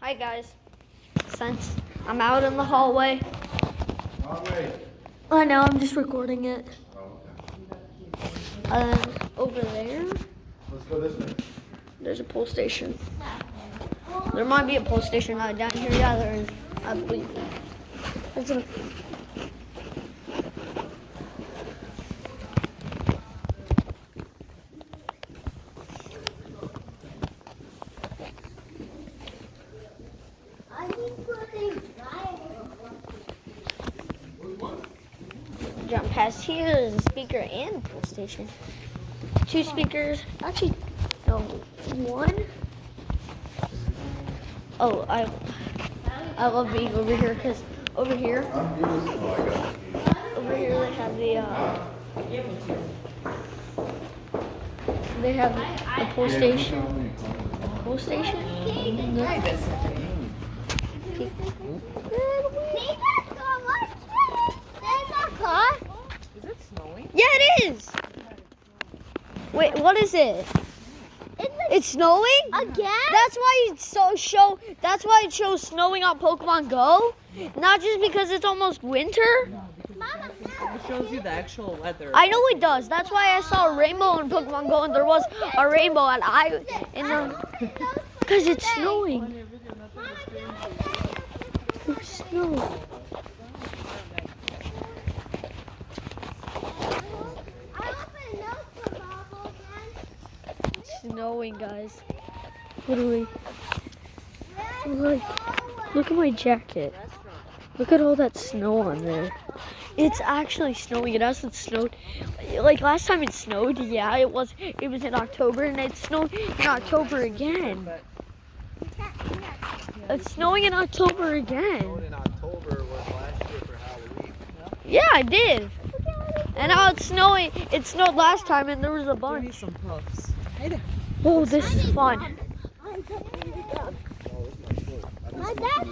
Hi guys. Since I'm out in the hallway. I know, I'm just recording it. Over there. Let's go this way. There's a police station. There might be a police station down here. Yeah, there is. I believe. There's a. Jump past here. There's a speaker and a police station. 2 speakers. Actually, no, 1. Oh, I love being over here because over here they have the police station. Police station. Is it snowing? Yeah, it is. Wait, what is it? It's snowing? Again? That's why That's why it shows snowing on Pokemon Go. Not just because it's almost winter. It shows you the actual weather. I know it does. That's why I saw a rainbow in Pokemon Go, and there was a rainbow, because it's snowing. There's snow. It's snowing, guys. Literally. Look at my jacket. Look at all that snow on there. It's actually snowing. It hasn't snowed. Like last time it snowed, yeah, it was in October, and it snowed in October again. It's snowing in October again. Snowed in October was last year for Halloween. Yeah, I did. And now it's snowing. It snowed last time, and there was a Give me bunch. some puffs. Oh, this is fun. My dad's